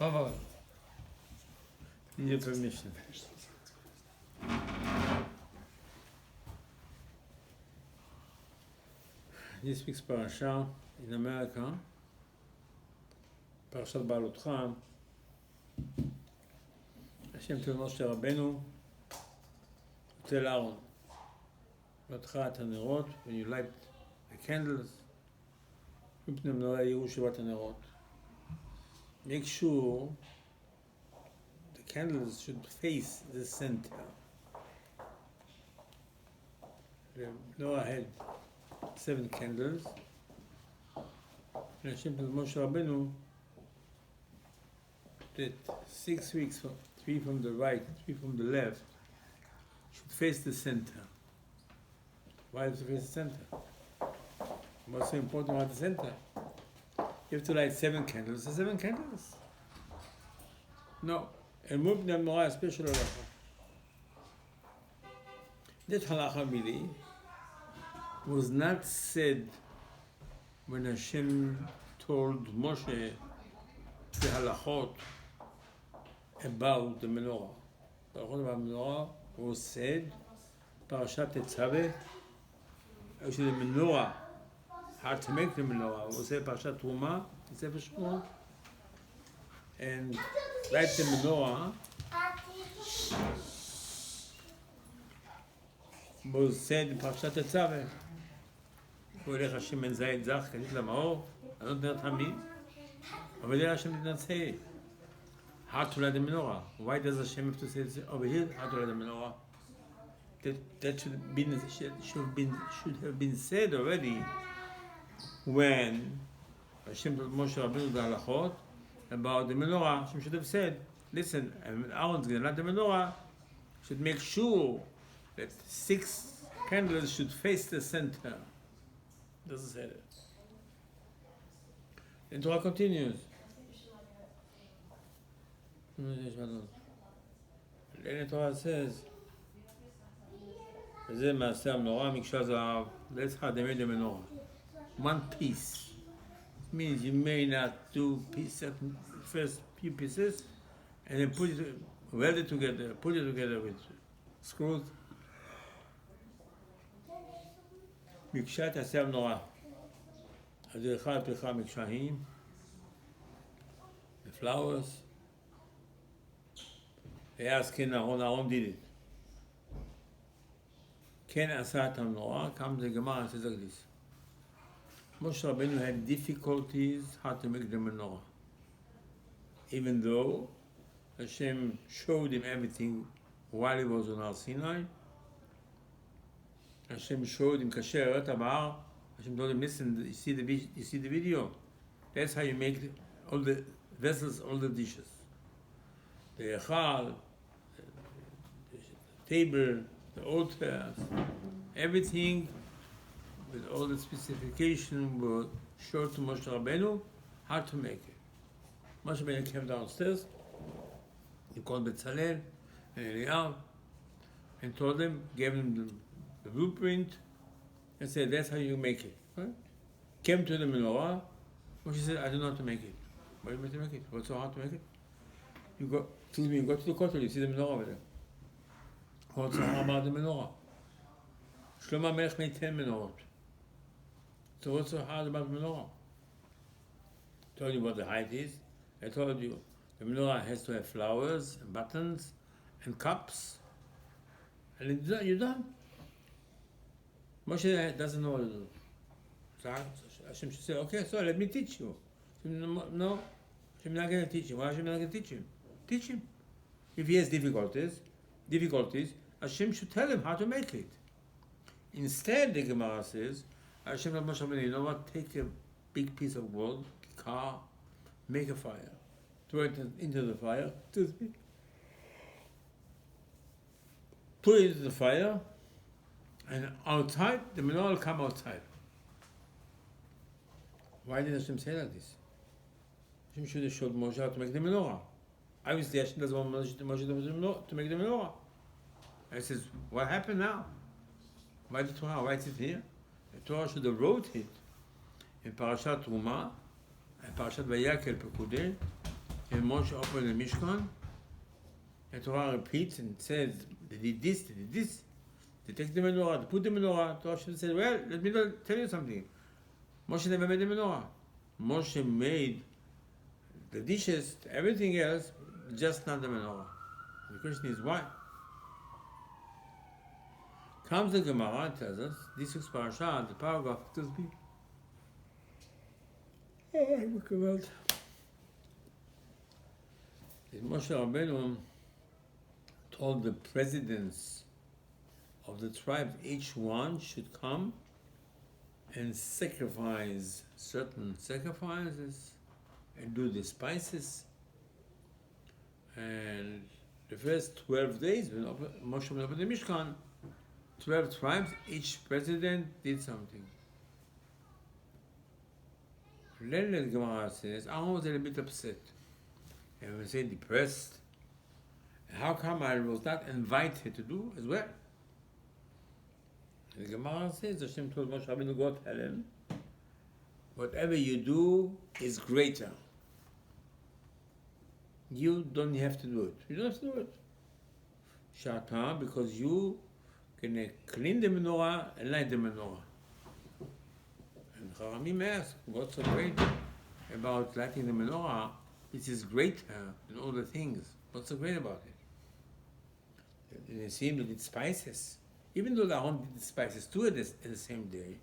Chava, need your permission. This week's parasha in America, parashat Behhalotecha, Hashem told Moshe Rabbeinu to tell Aaron, "Behhalotecha את הנרות, when you light the candles, מפני המנורה יראו שבעת הנרות." Make sure the candles should face the center. The menorah had 7 candles, and Hashem told Moshe Rabbeinu that 6 weeks, 3 from the right, 3 from the left, should face the center. Why does it face the center? What's so important about the center? You have to light 7 candles. 7 candles? No. And move the menorah, a special halacha. That halacha really was not said when Hashem told Moshe the halachot about the menorah. The halachot about the menorah was said, Parashat Tetzaveh, actually the menorah, how to make the menorah, was said Parashat Truma, Sefer Shemot, and light the menorah was said in Parashat Tetzaveh. הוא הולך השם בן זית זך, כנית למאור, ענות נר תמיד, אבל there Hashem did not say how to light the menorah. Why does Hashem have to say over here how to light the menorah? That should have been said already when Hashem told Moshe Rabbeinu the halachot about the menorah. Hashem should have said, listen, Aaron's going to light the menorah, should make sure that 6 candles should face the center. Doesn't say that. The Torah continues. Then the Torah says, "V'zeh ma'aseh menorah mikshah zahav." That's how they made the menorah. 1 piece. It means you may not do first few pieces, and then weld it together, put it together with screws. מקשה תעשה המנורה. הדרכה על פרחה מקשיים, the flowers. היה זקן אהרון did it. כן עשה את המנורה, כמה זה גמר, it says like this. Moshe Rabbeinu had difficulties how to make the menorah. Even though Hashem showed him everything while he was on Har Sinai, Hashem showed him kasher tabar. Hashem told him, listen, you see the video? That's how you make all the vessels, all the dishes. The echal, the table, the altar, everything with all the specification were showed to Moshe Rabbeinu how to make it. Moshe Rabbeinu came downstairs, he called Betzalel and Eliyahu and told them, gave them the blueprint, and said, that's how you make it. Right? Came to the menorah, Moshe said, I don't know how to make it. Why do you have to make it? What's so hard to make it? You go to the kotel, you see the menorah over there. What's so hard about the menorah? Shlomo Melech made 10 menorot. So what's so hard about the menorah? I told you what the height is. I told you the menorah has to have flowers, and buttons, and cups. And you're done. Moshe doesn't know what to do. So Hashem should say, okay, so let me teach you. No, Hashem not going to teach him. Why Hashem not going to teach him? Teach him. If he has difficulties, Hashem should tell him how to make it. Instead, the Gemara says, Hashem told Moshe Rabbeinu, you know what? Take a big piece of wood, car, make a fire. Throw it into the fire. Put it into the fire, and outside, the menorah will come outside. Why did Hashem say like this? Hashem should have showed Moshe how to make the menorah. Obviously, Hashem doesn't want Moshe to make the menorah. And he says, what happened now? Why the Torah? Why is it here? The Torah should have wrote it in Parashat Truma and Parashat Vayakel Pekudei, and Moshe opened the Mishkan, and Torah repeats and says, they did this, they did this. They take the menorah, they put the menorah. Torah said, well, let me tell you something. Moshe never made the menorah. Moshe made the dishes, everything else, just not the menorah. The question is why? Comes the Gemara and tells us, this week's parasha, the paragraph, tells me, Moshe Rabbeinu told the presidents of the tribes, each one should come and sacrifice certain sacrifices and do the spices. And the first 12 days, when Moshe opened the Mishkan, 12 tribes, each president did something. Then the Gemara says, Aaron was a little bit upset. And we say depressed. How come I was not invited to do as well? The Gemara says, Hashem told Moshe Rabbeinu, go tell him, whatever you do is greater. You don't have to do it. You don't have to do it. Shata, because you can clean the menorah and light the menorah. And Charamim ask, what's so great about lighting the menorah? This is greater than all the things. What's so great about it? And it seems that it's spices. Even though the Aaron did the spices too at the same day,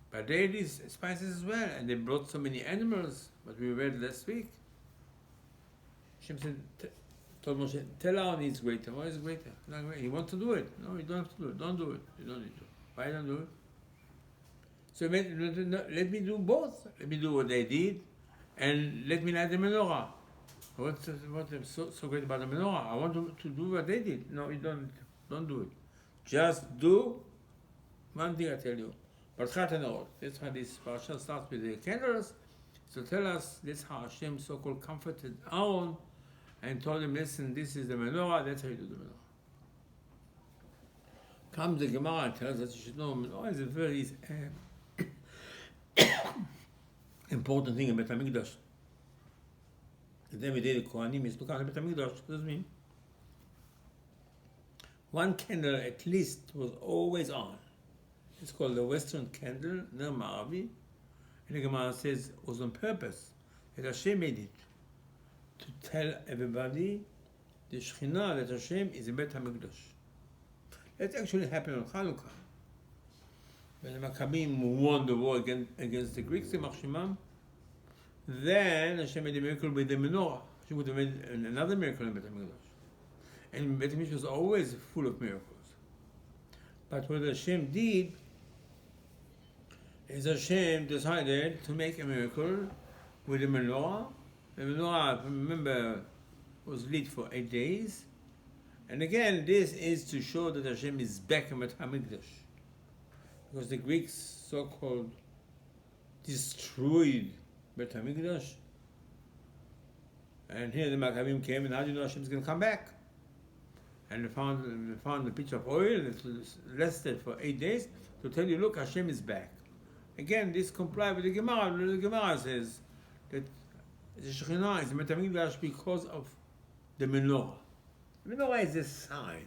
but they did spices as well, and they brought so many animals, but we read last week. Hashem said, told Moshe, tell Aaron it's greater. Why is it greater? Not great. He wants to do it. No, you don't have to do it. Don't do it. You don't need to. Why don't do it? So let me do both. Let me do what they did, and let me light the menorah. What's so great about the menorah? I want to do what they did. No, you don't do it. Just do one thing I tell you. That's how this parasha starts with the candles. So tell us, this how Hashem so-called comforted Aaron and told him, listen, this is the menorah, that's how you do the menorah. Comes the Gemara and tells us you should know menorah is a very important thing in Bet HaMikdash. Every day the Kohanim is looking at Bet HaMikdash. What does it mean? One candle at least was always on. It's called the Western candle, Ner Ma'avi. And the Gemara says it was on purpose that Hashem made it to tell everybody the Shekhinah that Hashem is in Bet HaMikdash. That actually happened on Chanukah. When the Maccabim won the war against the Greeks, the Machshimam, then Hashem made a miracle with the menorah. Hashem would have made another miracle in Bet HaMikdash. And Bet HaMikdash was always full of miracles. But what Hashem did is Hashem decided to make a miracle with the menorah. The menorah, remember, was lit for 8 days. And again, this is to show that Hashem is back in Bet HaMikdash. Because the Greeks so-called destroyed Bet HaMikdash. And here the Maccabim came, and how do you know Hashem is going to come back? And they found a pitcher of oil that lasted for 8 days to tell you, look, Hashem is back. Again, this complies with the Gemara. The Gemara says that the Shekhinah is in Bet HaMikdash because of the menorah. The menorah is a sign.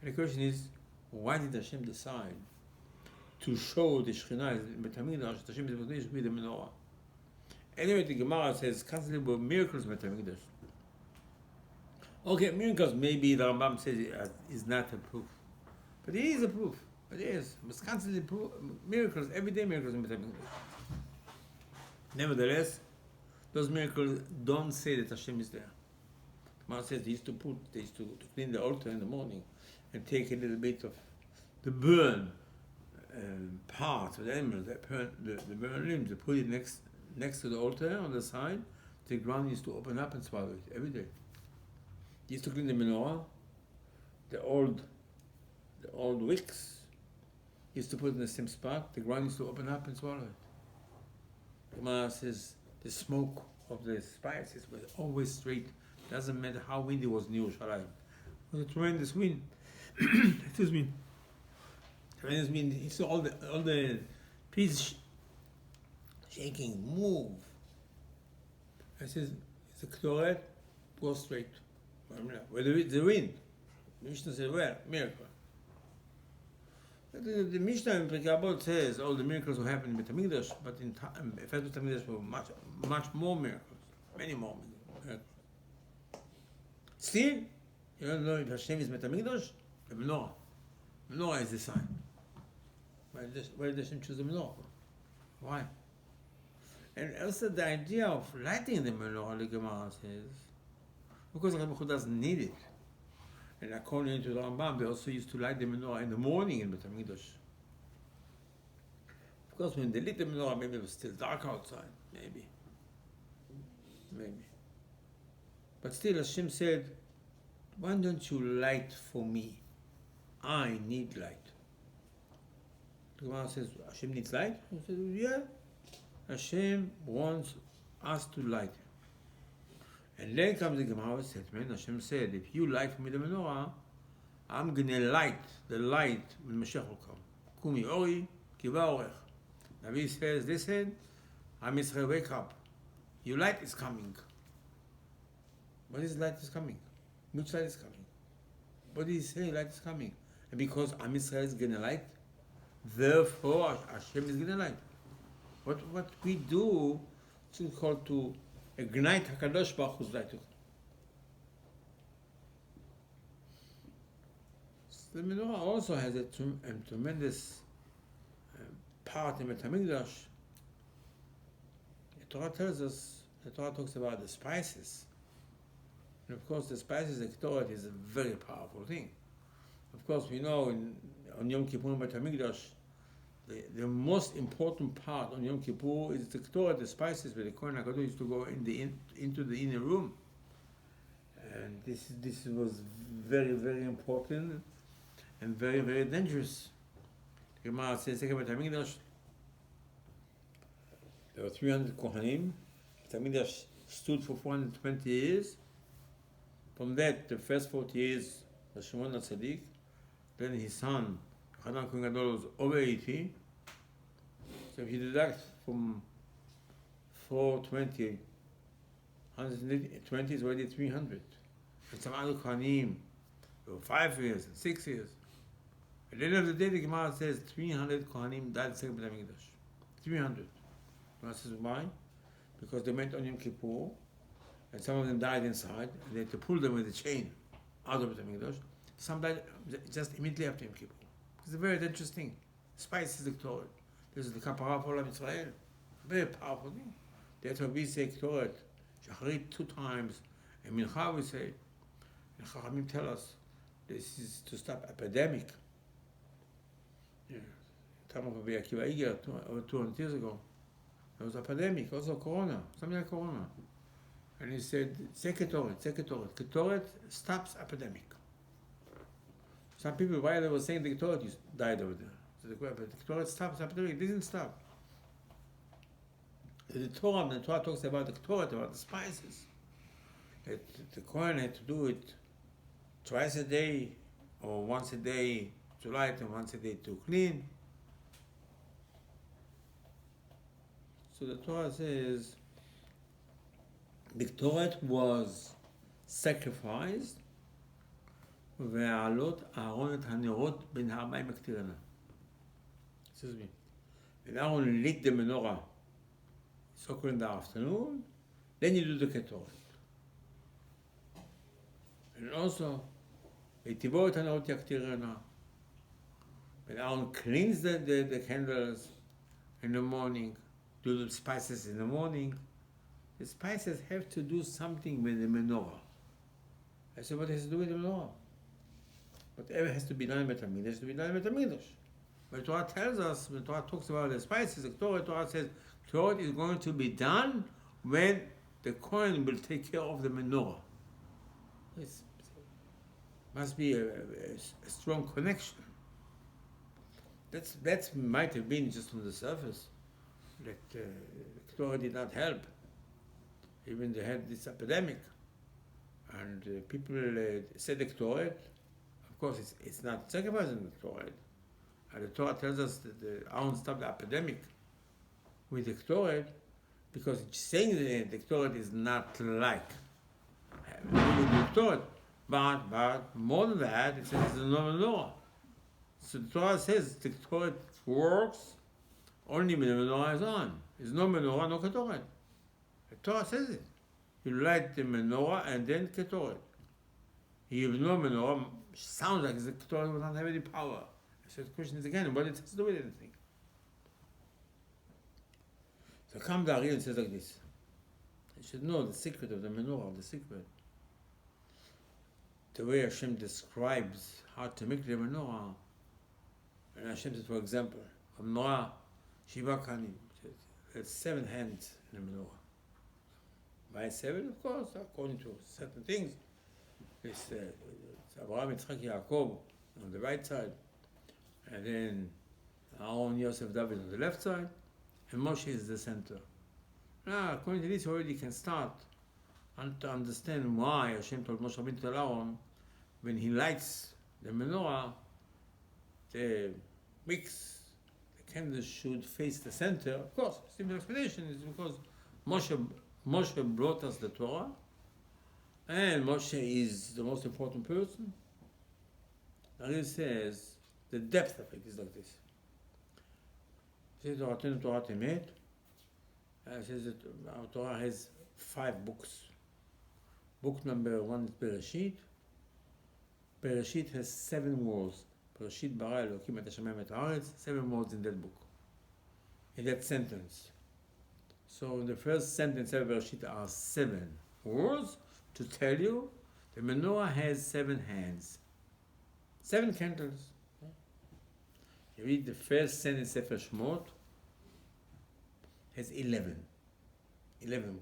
And the question is, why did Hashem decide to show the Shekhinah is in Bet HaMikdash, that Hashem is with the menorah? Anyway, the Gemara says constantly about miracles in Bet HaMikdash. Okay, miracles, maybe the Rambam says is not a proof. But it is a proof. It is. It's constantly miracles, everyday miracles in Bet HaMikdash. Nevertheless, those miracles don't say that Hashem is there. The Gemara says they used to clean the altar in the morning and take a little bit of the burn part of the animals, the burn limbs, they put it next to the altar on the side. The ground used to open up and swallow it every day. Used to clean the menorah, the old wicks, used to put it in the same spot. The ground used to open up and swallow it. The Gemara says the smoke of the spices was always straight. Doesn't matter how windy it was in Yerushalayim. It was a tremendous wind. Excuse me. Tremendous wind. You saw all the pieces shaking, move. I says, the Ktoret, go straight. Where the wind. The Mishnah says, where? Miracle. The Mishnah in Pirkei Avot says all the miracles will happen in Bet HaMikdash, but in time, in fact, Bet HaMikdash were much more miracles, many more miracles. Still, you don't know if Hashem is Bet HaMikdash, the menorah. Menorah is the sign. Why did Hashem choose the menorah? Why? And also the idea of lighting the menorah, the Gemara says, because the Rebbe doesn't need it. And according to the Rambam, they also used to light the menorah in the morning in Bet HaMikdash. Of course, when they lit the menorah, maybe it was still dark outside. Maybe. But still, Hashem said, why don't you light for me? I need light. The Gemara says, Hashem needs light? He said, yeah. Hashem wants us to light. And then comes the Gemara statement. Hashem said, if you light for me the menorah, I'm going to light the light when Mashiach will come. Kumi ori, kiva orech. Navi says, listen, Am Yisrael, wake up. Your light is coming. What is light is coming? Which light is coming? What did he say light is coming? And because Am Yisrael is going to light, therefore Hashem is going to light. What we do is called to ignite HaKadosh Baruch Hu's light. The menorah also has a tremendous part in Bet HaMikdash. The Torah tells us, the Torah talks about the spices. And of course the spices, the Torah is a very powerful thing. Of course we know on Yom Kippur in Bet HaMikdash, the most important part on Yom Kippur is the Torah, the spices, where the Kohen HaGadol used to go into the inner room. And this was very, very important and very, very dangerous. The Gemara says, Bet HaMikdash, there were 300 Kohanim. Bet HaMikdash stood for 420 years. From that, the first 40 years was Shimon HaTzadik. Then his son, Hanan Kohen Gadol, was over 80. So if you deduct from 420, 120 is already 300. And some other Kohanim, there were 5 years and 6 years. At the end of the day, the Gemara says 300 Kohanim died in the second Bet HaMikdash. 300. The Gemara says why? Because they went on Yom Kippur, and some of them died inside, and they had to pull them with a chain out of Bet HaMikdash. Some died just immediately after Yom Kippur. It's a very interesting. Spice is the Torah. This is the Kapara for Israel. Very powerful thing. That's why we say Torah, Shacharit 2 times, and Mincha we say, and Chachamim tell us, this is to stop epidemic. Time of Rabbi Akiva over 200 years ago, there was an epidemic, also Corona, something like Corona. And he said, say Ketoret. Ketoret stops epidemic. Some people, while they were saying the Ketoret, died over there. So the Ketoret stops epidemic. It didn't stop. The Torah talks about the Ketoret, about the spices. That the Kohen had to do it twice a day, or once a day to light and once a day to clean. So the Torah says the Torah was sacrificed והעלות אהרון את הנרות בין הארבעים הקטירנה. Excuse me. When Aaron lit the menorah, so in the afternoon, then you do the Ketoret. And also, והטיבו את הנרות יקטירנה. When Aaron cleans the candles in the morning, do the spices in the morning, the spices have to do something with the menorah. I said, what has to do with the menorah? Whatever has to be done in Bet HaMikdash has to be done in Bet HaMikdash. When the Torah tells us, when the Torah talks about the spices, the Torah says, Torah is going to be done when the Kohen will take care of the menorah. It must be a strong connection. That might have been just on the surface, that the Torah did not help. Even they had this epidemic, and people said the Torah. Of course, it's not sacrificing the Torah. And the Torah tells us that Aaron stopped the epidemic with the Torah, because it's saying that the Torah is not like the Torah, but more than that, it says it's no menorah. So the Torah says the Torah works only when the menorah is on. There's no menorah, no ketoret. The Torah says it. You light the menorah and then ketoret. You have no menorah, sounds like the ketoret will not have any power. So the question is again, what it has to do with anything? So comes the Ari and says like this. You should know the secret of the menorah, the secret. The way Hashem describes how to make the menorah. And Hashem says, for example, a menorah, Shiva Kanim, there's 7 hands in the menorah. Why 7? Of course, according to certain things. It's Abraham, Yitzchak, Yaakov on the right side, and then Aaron, Yosef, David on the left side, and Moshe is the center. Now, according to this, you already can start to understand why Hashem told Moshe Rabbeinu to Aaron, when he lights the menorah, the wicks, the candles should face the center. Of course, simple explanation is because Moshe brought us the Torah, and Moshe is the most important person. And it says, the depth of it is like this. It says, Torah Temet. It says that our Torah has 5 books. Book number 1 is Bereshit. Bereshit has 7 words. Bereshit bara Elokim et hashamayim et haaretz. 7 words in that book, in that sentence. So in the first sentence of Bereshit are 7 words to tell you the menorah has 7 hands, 7 candles. You read the first sentence Sefer Shemot, has 11 words.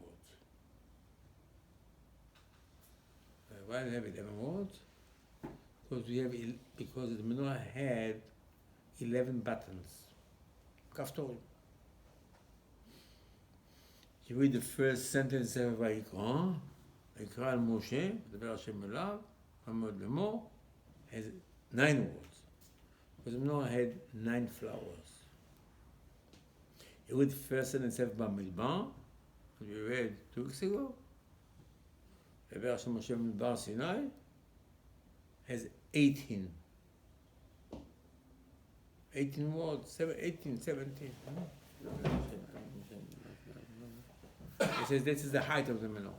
Why do we have 11 words? Because the menorah had 11 buttons, kaftorim. You read the first sentence of Vayikra, Vayikra al Moshe, דבר Hashem elav, Vamod lemor, has 9 words. Because the menorah had 9 flowers. You read the first sentence of Bamidbar, that we read 2 weeks ago, דבר Hashem Moshe Midbar Sinai, has 18 words, 18, 17. It says this is the height of the menorah.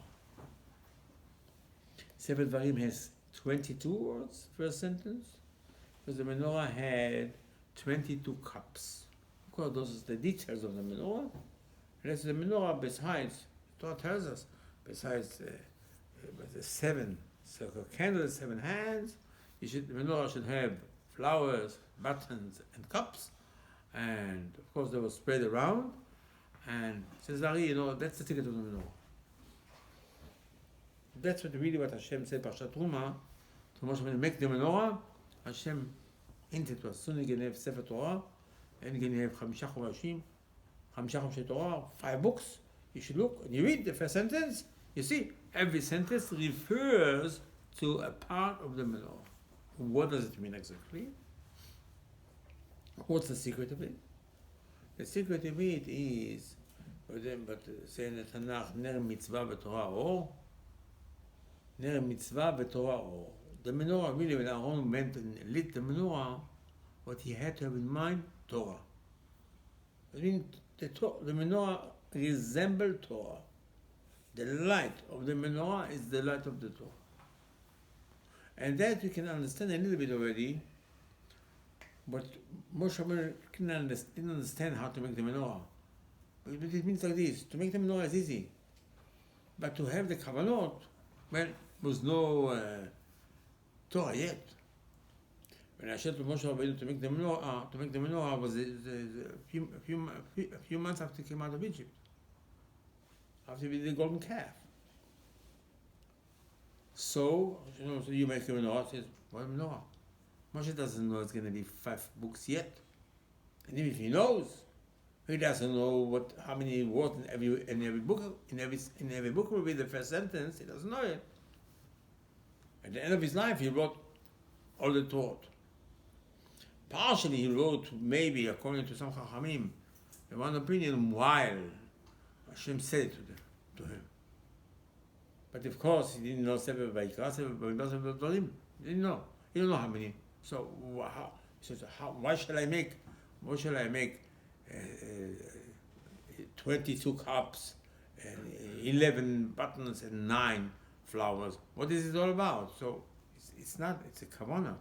Sefer Dvarim has 22 words, first sentence, because the menorah had 22 cups. Of course, those are the details of the menorah. And that's the menorah, besides, the Torah tells us, besides the 7 circle candles, 7 hands, the menorah should have flowers, buttons, and cups, and of course they were spread around. And says Ari, that's the secret of the menorah. That's what Hashem said, Parshat Truma, to Moshe Rabbeinu, make the menorah. Hashem hinted to us, soon you're going to have Sefer Torah, and you're going to have 5 Chumashim, 5 Chumashei Torah, 5 books. You should look, and you read the first sentence, you see, every sentence refers to a part of the menorah. What does it mean exactly? What's the secret of it? The secret of it is, but say in the Tanakh, ner mitzvah v'torah or, ner mitzvah v'torah or. The menorah, really, when Aaron went and lit the menorah, what he had to have in mind, Torah. I mean, the menorah resembled Torah. The light of the menorah is the light of the Torah. And that you can understand a little bit already, but Moshe Rabbeinu didn't understand how to make the menorah. But it means like this: to make the menorah is easy, but to have the kavanot, well, was no Torah yet. When I said to Moshe Rabbeinu to make the menorah was a few months after he came out of Egypt, after he did the golden calf. So you make a menorah. Says, what menorah? Moshe doesn't know it's going to be 5 books yet, and even if he knows, he doesn't know how many words in every book. In every book will be the first sentence. He doesn't know it. At the end of his life, he wrote all the Torah. Partially, he wrote, maybe according to some Chachamim, in one opinion, while Hashem said it to him. But of course, he didn't know Sefer Vayikra, Sefer Vayikra, he didn't know. He didn't know how many. So how? He says, why shall I make 22 cups, and 11 buttons, and 9 flowers? What is it all about? So it's not. It's a kavanah.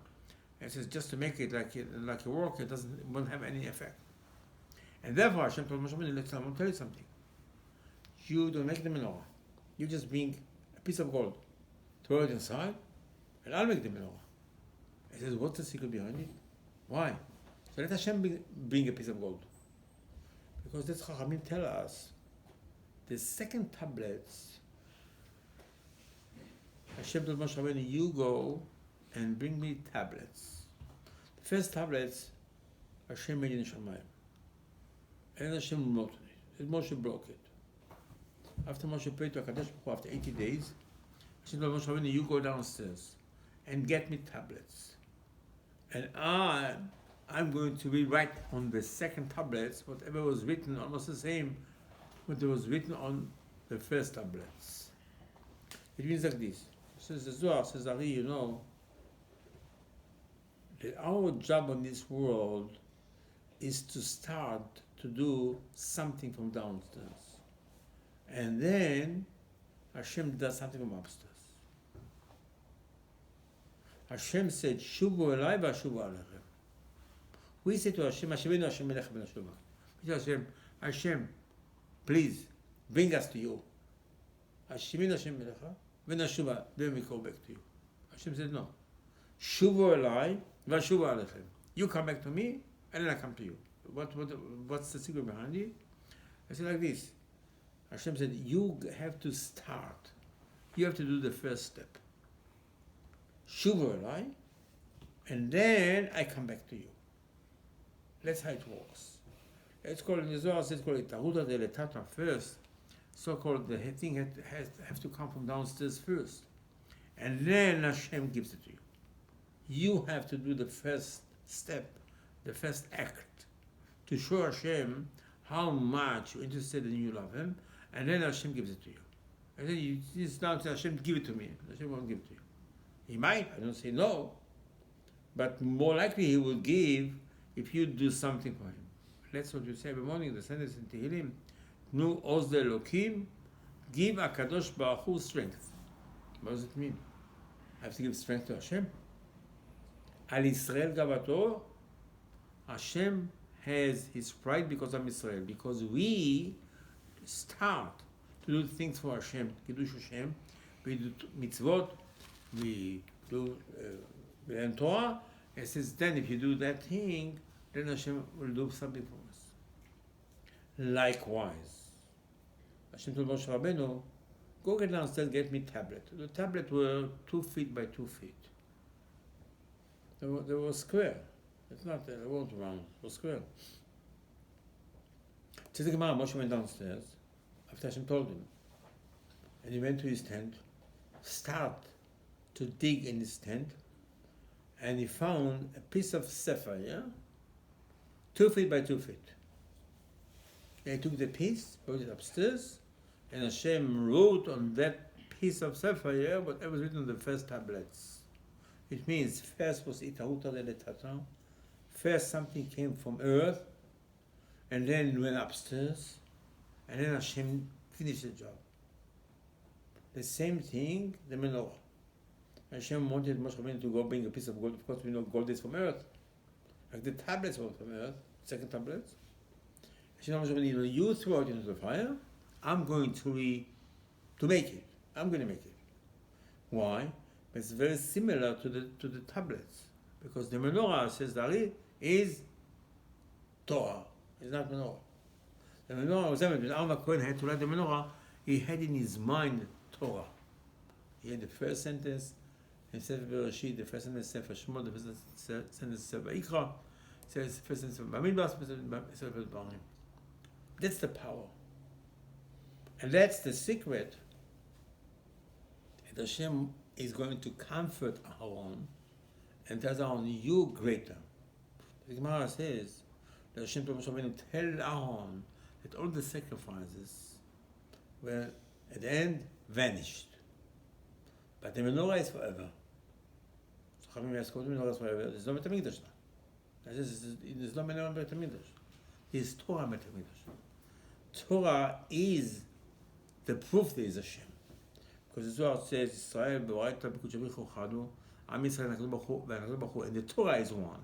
It says just to make it like a work. It won't have any effect. And therefore, Hashem told Moshe Rabbeinu, I want to tell you something. You don't make the menorah. You just bring a piece of gold, throw it inside, and I'll make the menorah. He says, what's the secret behind it? Why? So let Hashem bring a piece of gold. Because that's Chachamim tell us. The second tablets, Hashem told Moshe Rabbeinu, you go and bring me tablets. The first tablets, Hashem made in Shamayim. And Hashem wrote it. Moshe broke it. After Moshe prayed to HaKadosh Baruch Hu, after 80 days, Hashem told Moshe Rabbeinu, you go downstairs and get me tablets. And I'm going to rewrite on the second tablets whatever was written, almost the same, what was written on the first tablets. It means like this. Says the Zohar, says Ari, you know, that our job on this world is to start to do something from downstairs. And then Hashem does something from upstairs. Hashem said, Shuvu elai v'ashuvu alechem. We say to Hashem, Hasheminu Hashem melech ben Hashem. We say to Hashem, please, bring us to you. Hasheminu Hashem melech ben Hashem, then we go back to you. Hashem said, no. Shuvu elai v'ashuvu alechem. You come back to me, and then I come to you. What's the secret behind it? I said like this. Hashem said, you have to start. You have to do the first step. Shuvu elai, and then I come back to you. That's how it works. It's called in the Zohar, it's called Taruta de Letata first. So-called the thing has to come from downstairs first. And then Hashem gives it to you. You have to do the first step, the first act, to show Hashem how much you're interested in you love Him, and then Hashem gives it to you. And then you just now say, Hashem, give it to me. Hashem won't give it to you. He might, I don't say no, but more likely He will give if you do something for Him. That's what you say every morning, the sentence in Tehillim, Nu oz Elokim, give HaKadosh Baruch Hu strength. What does it mean? I have to give strength to Hashem. Al Yisrael Gavato, Hashem has His pride because I'm Israel, because we start to do things for Hashem, Kiddush Hashem, we do mitzvot, we do learn Torah. It says then if you do that thing, then Hashem will do something for us. Likewise, Hashem told Moshe Rabbeinu, go get downstairs, get me tablet. The tablet were 2 feet by 2 feet. They were square. It's not, they weren't round, they were square. Says the Gemara, Moshe went downstairs after Hashem told him. And he went to his tent, start to dig in his tent, and he found a piece of sapphire, 2 feet by 2 feet. And he took the piece, brought it upstairs, and Hashem wrote on that piece of sapphire whatever was written on the first tablets. It means first was Itahuta Leletata, first something came from earth, and then went upstairs, and then Hashem finished the job. The same thing, the menorah. Hashem wanted Moshe Rabbeinu to go bring a piece of gold. Of course, we know gold is from earth. Like the tablets were from earth, second tablets. Hashem told Moshe Rabbeinu, you throw it into the fire, I'm going to make it. I'm going to make it. Why? It's very similar to the tablets. Because the menorah, says Dari, is Torah. It's not menorah. The menorah was when Aaron Cohen had to write the menorah, he had in his mind Torah. He had the first sentence in Sefer Bereshit, the first sentence Sefer Shemot, the first sentence Sefer Ikra, the first sentence Sefer Bamidbar, Sefer Barim. That's the power. And that's the secret. And Hashem is going to comfort Aaron and tells Aaron, you greater. The Gemara says that Hashem told Moshe Rabbeinu, tell Aaron that all the sacrifices well, at the end, vanished. But the menorah is forever. So Chavim ask, what menorah is forever? There's no Beit HaMikdash now. There's no menorah in Beit HaMikdash. There's Torah in Beit HaMikdash. Torah is the proof there is Hashem. Because the Torah says, Israel, B'Oraita, B'Kudshavichu Chadu, Am Yisrael, Hakadosh Baruch Hu, and the Torah is one.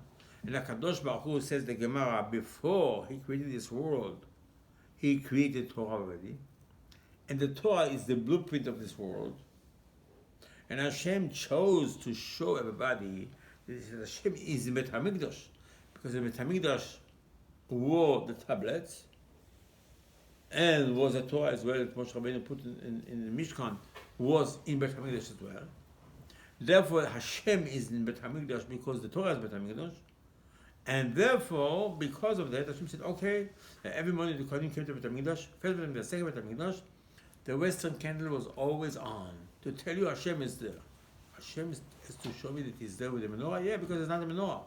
And Hakadosh Baruch Hu says the Gemara, before he created this world, he created Torah already. And the Torah is the blueprint of this world. And Hashem chose to show everybody that Hashem is in Beit HaMikdash. Because the Beit HaMikdash were the tablets, and was the Torah as well, that Moshe Rabbeinu put in the Mishkan, was in Beit HaMikdash as well. Therefore, Hashem is in Beit HaMikdash because the Torah is Beit HaMikdash. And therefore, because of that, Hashem said, okay, every morning the Kohanim came to Beit HaMikdash, first Beit HaMikdash, second Beit HaMikdash, the western candle was always on, to tell you Hashem is there. Hashem is to show me that he's there with the menorah. Yeah, because it's not a menorah.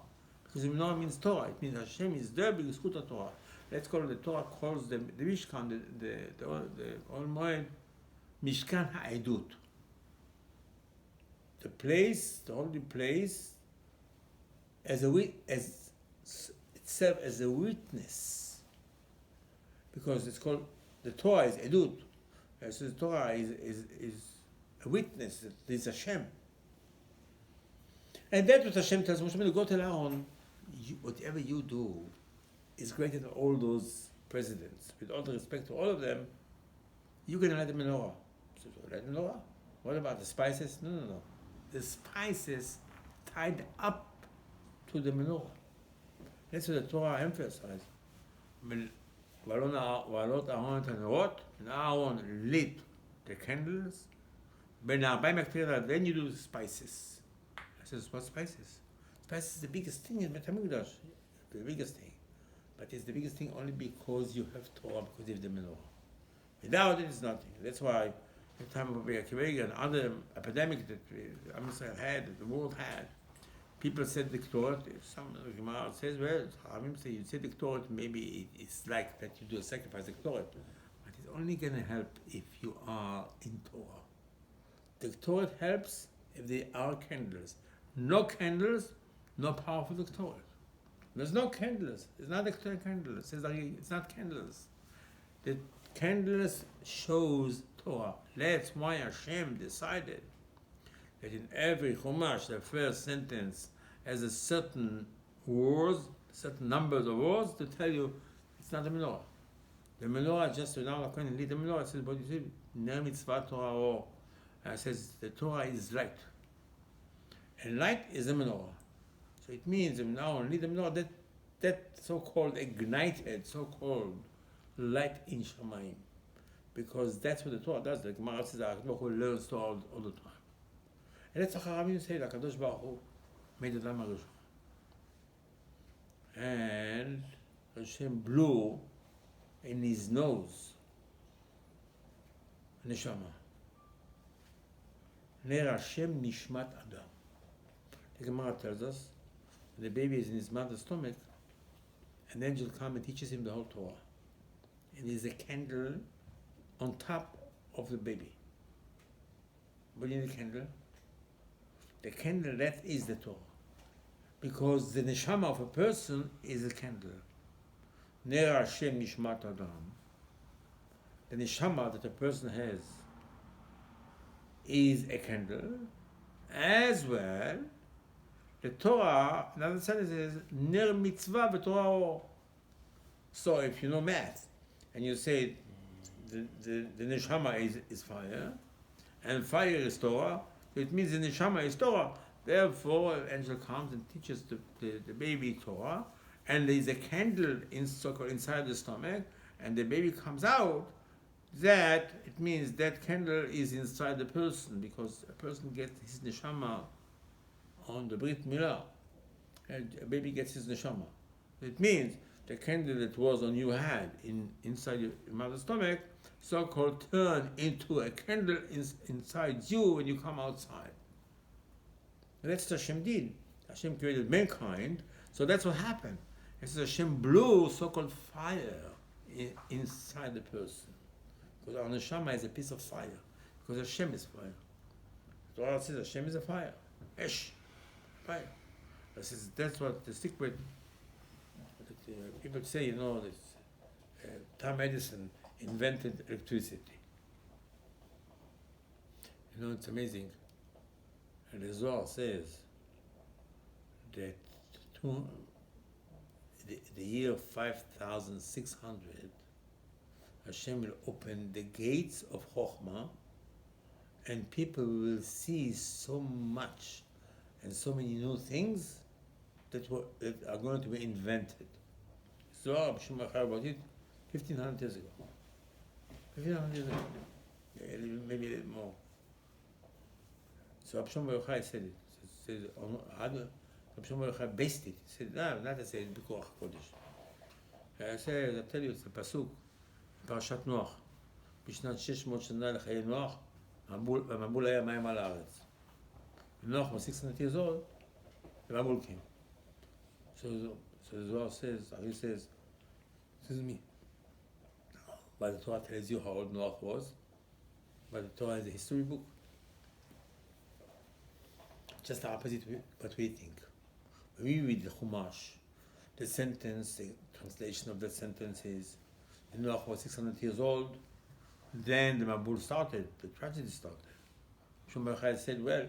Because the menorah means Torah. It means Hashem is there because of Torah. Let's call it, the Torah calls the Mishkan, the Ol Moed, Mishkan HaEdut. The place, the holy place, as itself as a witness. Because it's called, the Torah is Edut. So the Torah is a witness that there is Hashem. And that's what Hashem tells Moshe Rabbeinu, go tell Aaron, whatever you do is greater than all those presidents. With all the respect to all of them, you're going to light the menorah. So, light the menorah? What about the spices? No. The spices tied up to the menorah. That's what the Torah emphasizes. ועלות אהרון את הנרות, and Aaron lit the candles. Then you do the spices. I says, what spices? Spices is the biggest thing in Beit HaMikdash. The biggest thing. But it's the biggest thing only because you have Torah, because you have the menorah. Without it, it's nothing. That's why at the time of Rabbi Aderet and other epidemic that Am Yisrael had, that the world had, people said the Torah. Some Gemara says, well, Hamim say, you say the Torah, maybe it's like that you do a sacrifice the Torah. But it's only going to help if you are in Torah. The Torah helps if there are candles. No candles, no power for the Torah. There's no candles. It's not a candle. It says it's not candles. The candles shows Torah. That's why Hashem decided that in every Chumash, the first sentence has a certain words, certain numbers of words to tell you it's not a menorah. The menorah just now when you lead the menorah, it says, what you say, Ne mitzvah Torah or. It says the Torah is light. And light is a menorah. So it means now lead the menorah, that so-called ignited, so-called light in Shamayim. Because that's what the Torah does. The Gemara says that HaKadosh Baruch Hu learns Torah all the time. And that's how Rabbi say that HaKadosh Baruch Hu made the Adam HaRishon. And Hashem blew in his nose neshama. Ner Hashem nishmat Adam. The Gemara tells us when the baby is in his mother's stomach, an angel comes and teaches him the whole Torah. And there's a candle on top of the baby. What do you need a candle? The candle, that is the Torah. Because the neshama of a person is a candle. Ner Hashem nishmat Adam. The neshama that a person has is a candle. As well, the Torah, another sentence says, Ner mitzvah v'Torah or. So if you know math, and you say the neshama is fire, and fire is Torah, it means the neshama is Torah. Therefore, an angel comes and teaches the baby Torah, and there is a candle inside the stomach, and the baby comes out. That it means that candle is inside the person, because a person gets his neshama on the Brit Milah, and a baby gets his neshama. It means the candle that was on your head inside your mother's stomach, so-called turn into a candle inside you when you come outside. And that's what Hashem did. Hashem created mankind, so that's what happened. It says Hashem blew so-called fire inside the person. Because our neshama is a piece of fire. Because Hashem is fire. The Torah says Hashem is a fire. Esh. Fire. That's what the secret. People say, that Thomas Edison invented electricity. It's amazing. And the Zohar says that the year 5600, Hashem will open the gates of Chokhmah, and people will see so much and so many new things that are going to be invented. Zohar about it 1500 years ago. 1500 years ago. Maybe a little more. So Abshom Yochai said it. Abshom Yochai based it. He said, no, not to say it, Bikuach Kodesh. I tell you, it's a pasuk, פרשת נוח. בשנת 600 שנה לחיי נוח, המבול היה מים על הארץ. נוח was 600 years old, the Mabul came. So the Zohar says, Ari says, this is me. But the Torah tells you how old Noach was, but the Torah is a history book. Just the opposite of what we think. When we read the Chumash, the sentence, the translation of that sentence is, Noach was 600 years old, then the Mabul started, the tragedy started. Shmuel Chai said, well,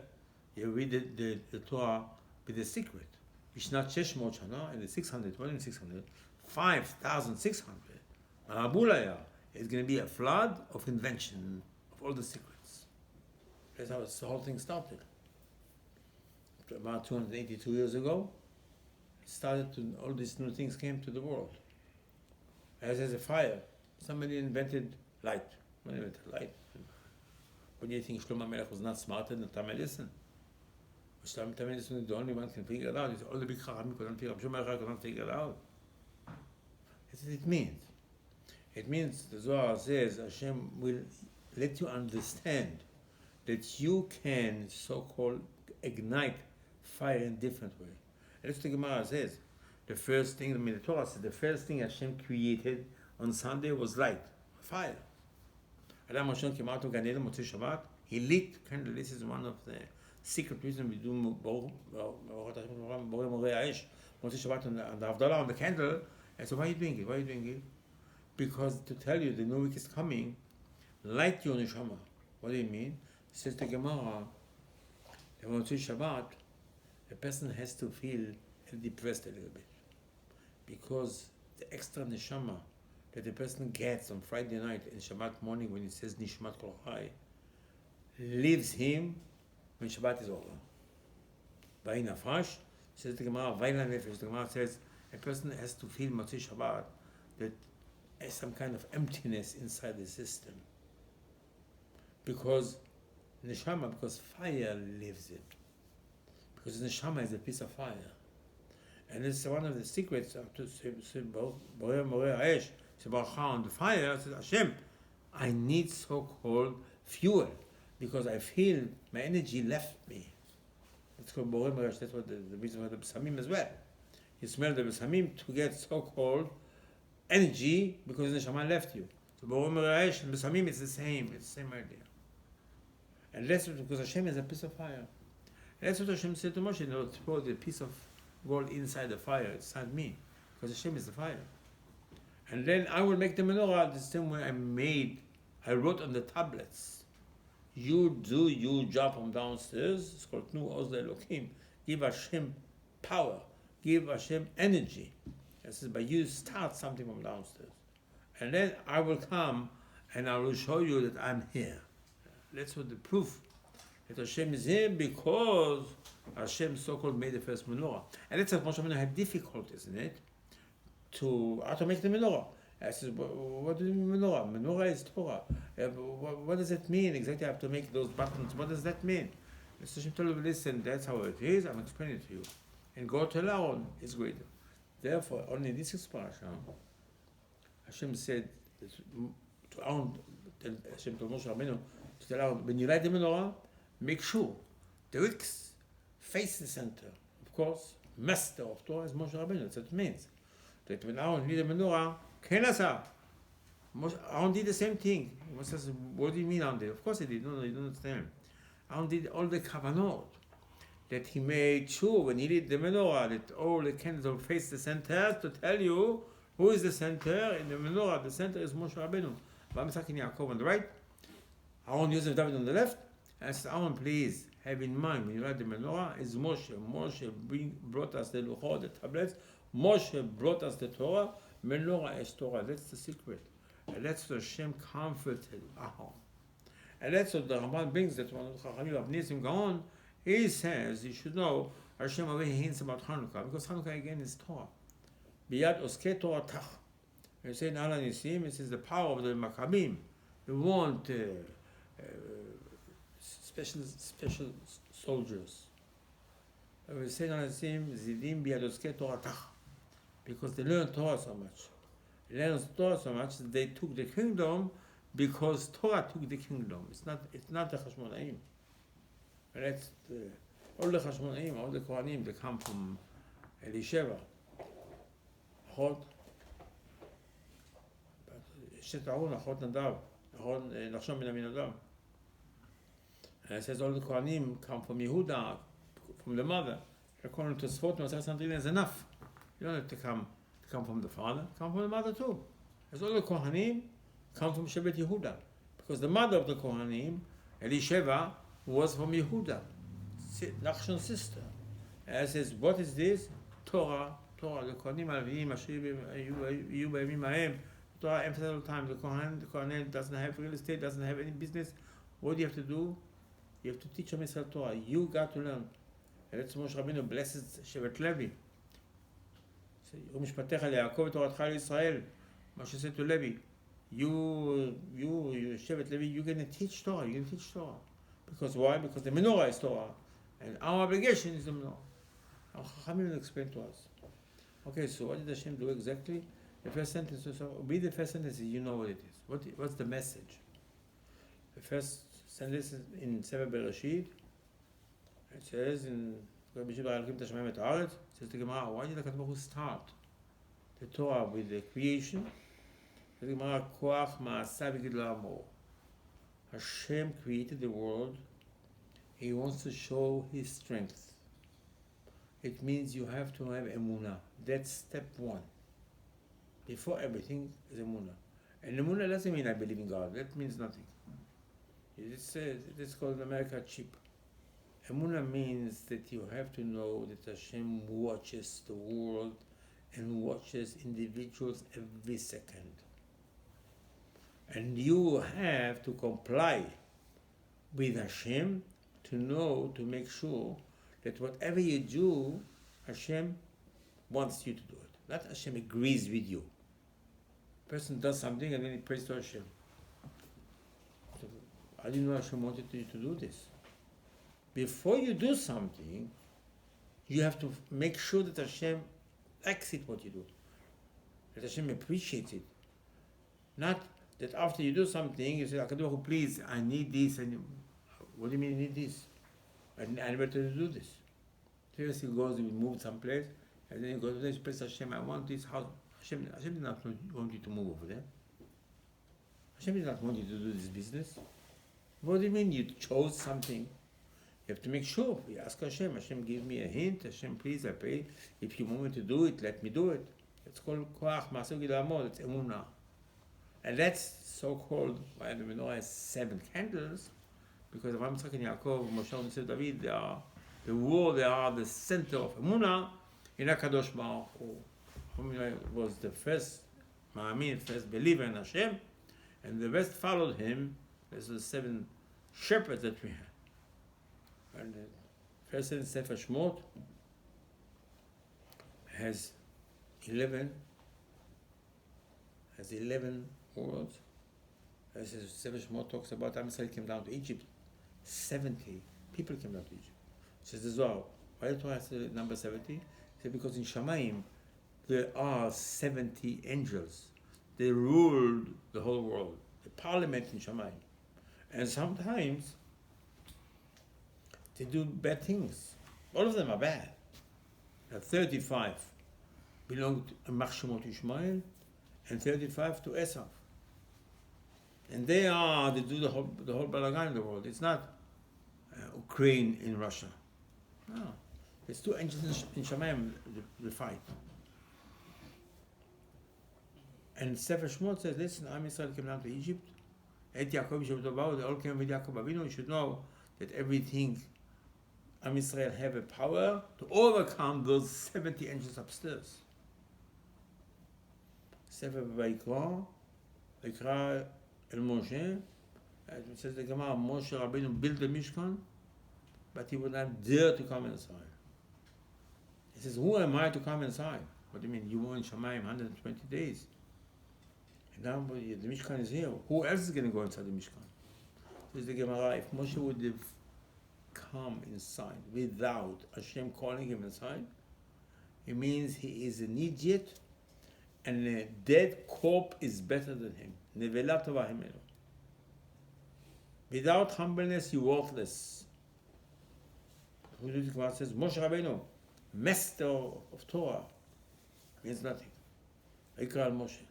you read the Torah with the secret. Bishnat 600 shana, and the 600, more than 600, 5,600. Mabul is going to be a flood of invention of all the secrets. That's how the whole thing started. About 282 years ago, it started all these new things came to the world. As a fire, somebody invented light. What do you think Shlomo Melech was not smarter than Thomas Edison? Thomas Edison is the only one who can figure it out. All the big Chachamim couldn't figure it out. Shlomo Melech couldn't figure it out. That's what it means. It means, the Zohar says, Hashem will let you understand that you can so-called ignite fire in a different way. And that's what the Gemara says. The first thing, the Torah says, the first thing Hashem created on Sunday was light, fire. Adam Hashem came out of Gan Eden, Motzei Shabbat, he lit candle. This is one of the secret reasons we do Borei Morei Ha'esh, Motzei Shabbat and the Havdalah on the candle. And so why are you doing it? Why are you doing it? Because to tell you the new week is coming, light your neshama. What do you mean? Says the Gemara, the Motzei Shabbat, a person has to feel depressed a little bit. Because the extra neshama that the person gets on Friday night and Shabbat morning when it says Nishmat Kol Chai leaves him when Shabbat is over. By Nafash, says the Gemara, Vayla Nefesh, the Gemara says a person has to feel Motzei Shabbat that there's some kind of emptiness inside the system. Because neshama, because fire lives it. Because neshama is a piece of fire. And it's one of the secrets of Borei Morei Ha'esh, on the fire, says Hashem, I need so-called fuel, because I feel my energy left me. It's called Borei Morei Ha'esh, that's what the reason for the Besamim as well. You smell the Besamim to get so-called energy, because the Neshama left you. So Borei Morei Ha'esh and Besamim, it's the same idea. And that's because Hashem is a piece of fire. And that's what Hashem said to Moshe, throw the piece of gold inside the fire, inside me, because Hashem is the fire. And then I will make the menorah the same way I wrote on the tablets. You jump from downstairs, it's called Tnu Oz Elokim. Give Hashem power, give Hashem energy. This is by you start something from downstairs. And then I will come and I will show you that I'm here. That's what the proof that Hashem is here, because Hashem so-called made the first menorah. And that's what Moshe Rabbeinu had difficulties in it, how to make the menorah. I said, what do you mean menorah? Menorah is Torah. What does it mean? Exactly, I have to make those buttons. What does that mean? So Hashem told him, listen, that's how it is, I'm explaining it to you. And go to Aaron is greater. Therefore, only in this expression, Hashem said to Aaron, Hashem told Moshe Rabbeinu, to tell Aaron, when you light the menorah, make sure the wicks face the center. Of course, master of Torah is Moshe Rabbeinu. That's what it means. That when Aaron lit the menorah, Kenasa, Aaron did the same thing. Moshe says, what do you mean Aaron did? Of course he did. No, you don't understand. Aaron did all the kavanot that he made sure when he lit the menorah that all the candles will face the center to tell you who is the center in the menorah. The center is Moshe Rabbeinu. Yitzchak and Yaakov on the right. Aaron uses David on the left. And says, Aaron, please have in mind when you light the menorah is Moshe. Moshe brought us the luchot, the tablets. Moshe brought us the Torah. Menorah is Torah. That's the secret. And that's what Hashem comforted Aaron. And that's what the Ramban brings, that one of the Chachamim of Nisim Gaon, he says, you should know, Hashem already hints about Hanukkah, because Hanukkah again is Torah. Biyad oske Torah tach. You say in Ala Nisim, it says the power of the Maccabim. They want special soldiers. We say in Ala Nisim, Zidim biyad oske Torah tach. Because they learn Torah so much. They learn Torah so much that they took the kingdom because Torah took the kingdom. It's not the Chashmonaim. That's all the Chashmonaim, all the Kohanim, they come from Elisheva. Achot, Shet Aaron, Achot Nadav, Achot Nachshon ben Aminadav. And it says all the Kohanim come from Yehuda, from the mother. According to Sfot, is enough. You don't have to come from the father, come from the mother too. As all the Kohanim come from Shevet Yehuda, because the mother of the Kohanim, Elisheva, was from Yehuda, Nachshon's sister. And it says, what is this? Torah. The Kohanim Alvim, Asher B'Yamim Hahem. Torah emphasizes all the time. The Kohanim doesn't have real estate, doesn't have any business. What do you have to do? You have to teach them Israel Torah. You got to learn. And that's Moshe Rabbeinu blesses Shevet Levi. ומשפטך ליעקב ותורתך לישראל. Moshe said to Levi, you Shevet Levi, you're going to teach Torah. Because why? Because the menorah is Torah. And our obligation is the menorah. Our Chachamim will explain to us. Okay, so what did Hashem do exactly? The first sentence, read the first sentence, you know what it is. What's the message? The first sentence is in Sefer Bereshit. It says in it says the Gemara, why did the Kadosh Baruch Hu start the Torah with the creation? The Gemara, Koach Ma'asav Yigid La'amo. Hashem created the world. He wants to show His strength. It means you have to have emunah. That's step one. Before everything is emunah. And emunah doesn't mean I believe in God. That means nothing. It's called in America cheap. Emunah means that you have to know that Hashem watches the world and watches individuals every second. And you have to comply with Hashem to know, to make sure that whatever you do, Hashem wants you to do it. Not Hashem agrees with you. A person does something and then he prays to Hashem. So, I didn't know Hashem wanted you to do this. Before you do something, you have to make sure that Hashem likes it what you do. That Hashem appreciates it. Not that after you do something, you say, Akadosh Baruch Hu, please, I need this. And what do you mean you need this? I never told you to do this. First he goes, he moves someplace, and then he goes to this place, Hashem, I want this house. Hashem did not want you to move over there. Hashem did not want you to do this business. What do you mean you chose something? You have to make sure. You ask Hashem, Hashem give me a hint, Hashem please, I pray. If you want me to do it, let me do it. It's called Koach Ma'aseh Gidamot, it's Emunah. And that's so-called, why the menorah has 7 candles, because Avraham, Yitzchak, and Yaakov, Moshe, and David, they are the world, they are the center of Emunah in HaKadosh Baruch Hu. Was the first Ma'amin, first believer in Hashem, and the rest followed him. There's the 7 shepherds that we have. And the first in Sefer Shmot has 11 words. As Sefer Shmot talks about, Am Yisrael came down to Egypt. 70 people came down to Egypt. Says the Zohar. Why do I say number 70? Said because in Shamayim there are 70 angels. They ruled the whole world. The parliament in Shamayim. And sometimes they do bad things. All of them are bad. 35 belong to Mach Shemot Ishmael and 35 to Esav. And they do the whole balagan in the world. It's not Ukraine in Russia. No. It's two engines in Shamayim, the fight. And Sefer Shmot says, listen, Am Yisrael came down to Egypt. Et Yaakov Yisrael, they all came with Yaakov Avinu. You should know that everything, Am Yisrael have a power to overcome those 70 engines upstairs. Sefer Vayikra El Moshe, it says the Gemara, Moshe Rabbeinu built the Mishkan, but he would not dare to come inside. He says, who am I to come inside? What do you mean? You were in Shamayim 120 days. And now the Mishkan is here. Who else is going to go inside the Mishkan? Says the Gemara, if Moshe would have come inside without Hashem calling him inside, it means he is an idiot and a dead corpse is better than him. Nevela tova himelo. Without humbleness, you're worthless. Who does the Gemara says, Moshe Rabbeinu, master of Torah, means nothing. Ikra al Moshe.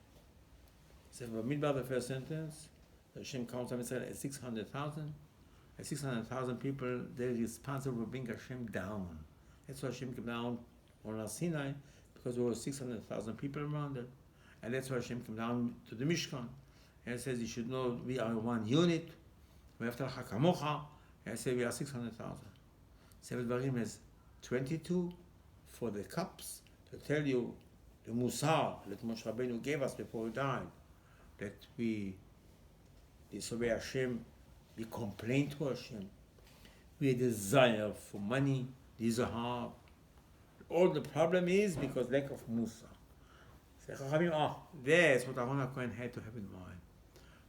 So Midbar, the first sentence, Hashem counts Israel as 600,000. And 600,000 people, they're responsible for bringing Hashem down. That's why Hashem came down on Har Sinai, because there were 600,000 people around it. And that's why Hashem came down to the Mishkan. And it says, you should know we are one unit. We have to hakamocha. And it says we are 600,000. Sefer Dvarim has 22 for the cups to tell you the musar that Moshe Rabbeinu gave us before he died. That we disobey Hashem, we complain to Hashem, we desire for money, desire. All the problem is because lack of Musa. That's what Aaron HaKohen had to have in mind.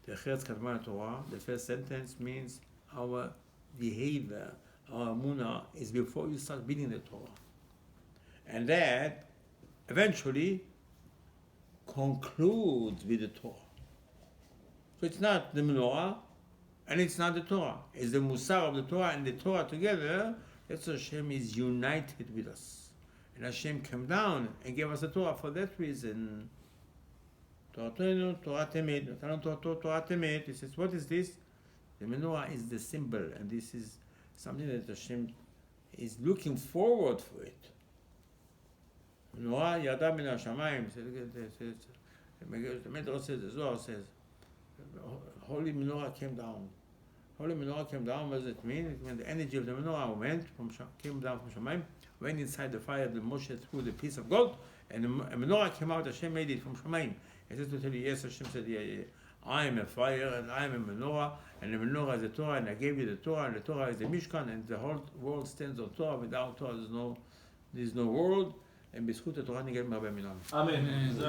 The Eretz Kadmon Torah, the first sentence means our behavior, our Munah is before you start reading the Torah. And that eventually concludes with the Torah. So it's not the menorah, and it's not the Torah. It's the Musar of the Torah and the Torah together. That's why Hashem is united with us. And Hashem came down and gave us the Torah for that reason. Torah Temet. He says, what is this? The menorah is the symbol, and this is something that Hashem is looking forward for it. Menorah Yada Min HaShamayim. The Medrash says, the Zohar says, Holy menorah came down. Holy menorah came down. What does it mean? It means the energy of the menorah came down from Shamayim, went inside the fire. The Moshe threw the piece of gold, and the menorah came out. Hashem made it from Shamayim. It says to tell you, yes, Hashem said, yeah. I am a fire, and I am a menorah, and the menorah is the Torah, and I gave you the Torah, and the Torah is the Mishkan, and the whole world stands on Torah. Without Torah, there's no world. And b'zchut the Torah nigel m'arbe minan. Amen.